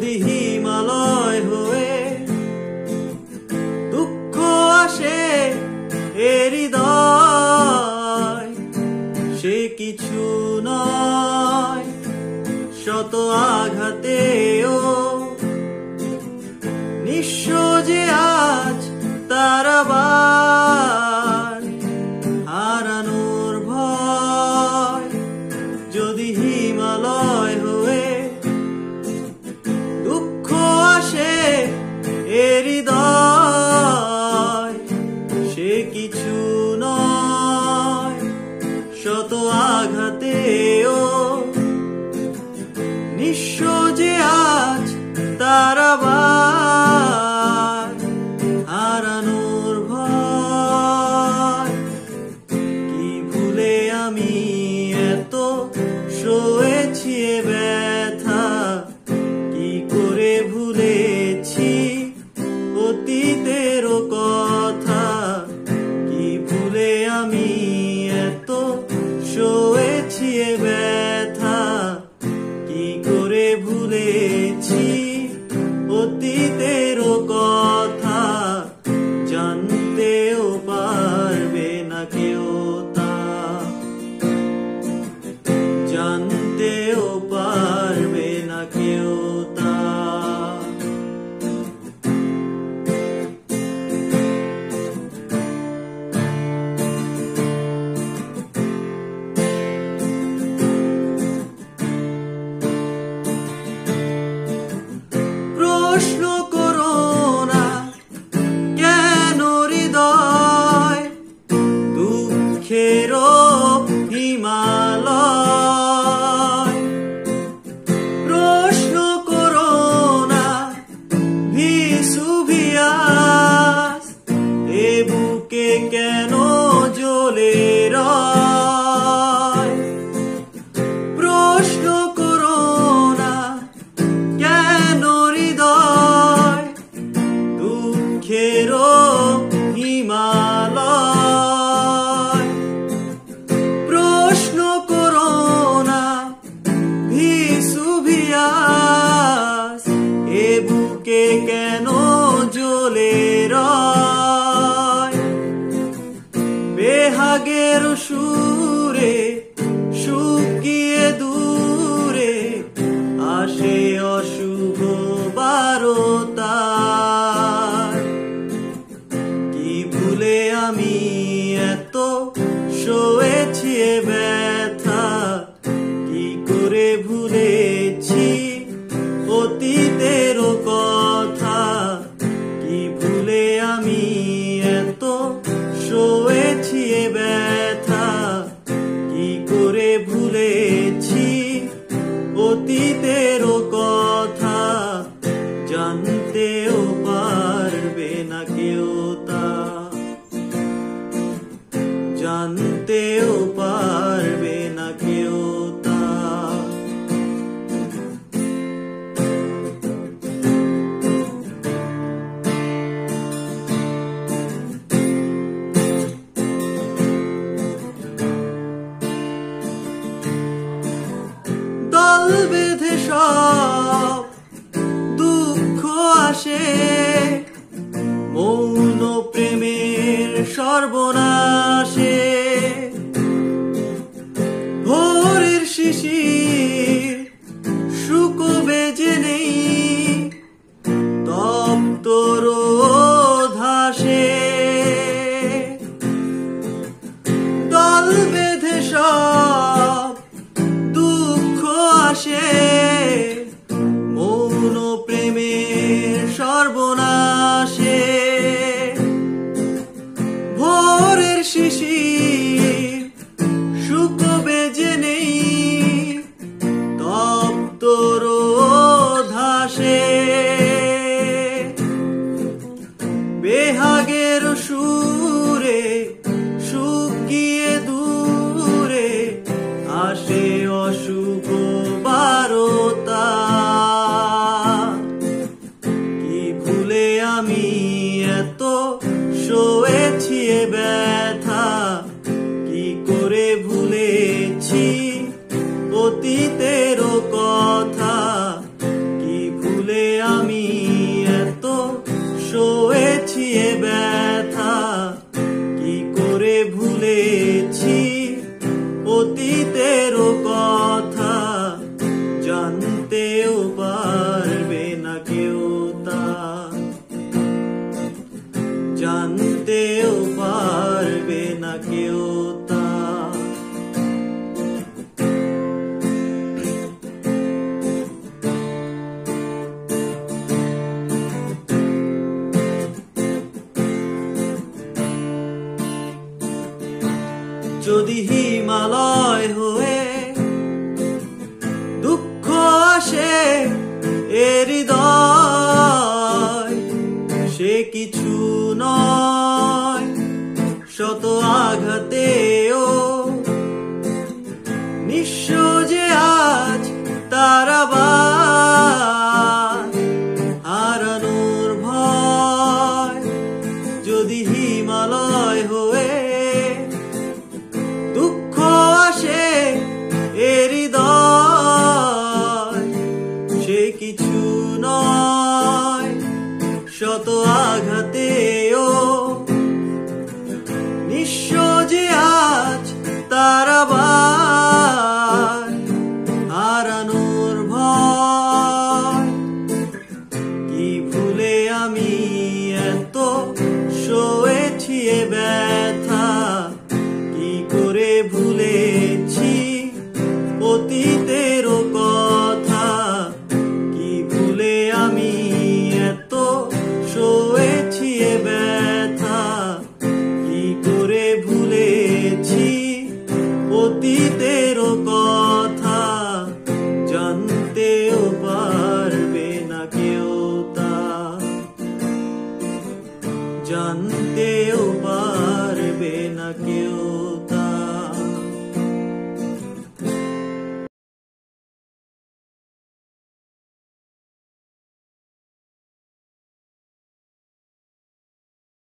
যদি হিমালয় হয়ে দুঃখ আসে এ হৃদয়, সে কিছু নয় শত আঘাতেও নিঃস্ব যে আজ তার আবার হারানোর ভয়। যদি হিমালয় হয়ে দুঃখ আসে এ হৃদয়, সে কিছু নয় শত আঘাতেও নিঃস্ব যে আজ তার আবার হারানোর ভয়। কি ভুলে আমি এত সয়েছি এ ব্যথা, কি করে ভুলেছি অতীতের কথা। কি ভুলে আমি এত সয়েছি এ ব্যথা, কি করে ভুলেছি অতীতের কথা। জানতেও পারবে না কেউ তা, জানতেও পারবে না কেউ তা। প্রশ্ন করো না কেন হৃদয় দুঃখের হিমালয়। প্রশ্ন করো না ভিসুভিয়াস এ বুকে কেন জ্বলে রয়। প্রশ্ন করো না কেন হৃদয় দুঃখের হিমালয়। প্রশ্ন করো না ভিসুভিয়াস এ বুকে কেন জ্বলে রয়। বেহাগের সুরে শুকিয়ে দূরে আসে অশুভ বারতা। কি ভুলে আমি এত সয়েছি এ ব্যথা, কি করে ভুলেছি অতীতের কথা। কি ভুলে আমি এত সয়েছি এ ব্যথা, কি করে ভুলেছি অতীতের কথা। জানতেও পারবে না কেউ তা, জানতেও পারবে না কেউ তা। দল বেঁধে সব দুঃখ আসে, মৌন প্রেমের সর্বনাশে। ভোরের শিশির শুকোবে যে নেই তপ্ত রোধাসে। দল বেঁধে সব দুঃখ আসে, মৌন প্রেমের সর্বনাশে। ভোরের শিশির শুকোবে যে নেই তপ্ত রোধাসে। বেহাগের সুরে শুকিয়ে দূরে আসে অশুভ বারতা। কি ভুলে আমি এত সয়েছি এ ব্যথা, কি করে ভুলেছি অতীতের কথা। কি ভুলে হৃদয় সে কিছু নয় শত আঘাতেও নিঃস্ব যে আজ তারা হারানোর ভয় যদি হিমালয় হয়ে দুঃখ আসে এ হৃদয় সে কিছু নয় শত আঘাতেও নিঃস্ব যে আজ তারা হারানোর ভয় কি ভুলে আমি এত সয়েছি এ ব্যথা কি করে ভুলেছি অতীতের কথা কি ভুলে আমি এত সয়েছি এ ব্যথা কি করে ভুলেছি অতীতের কথা জানতেও পারবে না কেউ তা জানতেও পারবে না কেউ।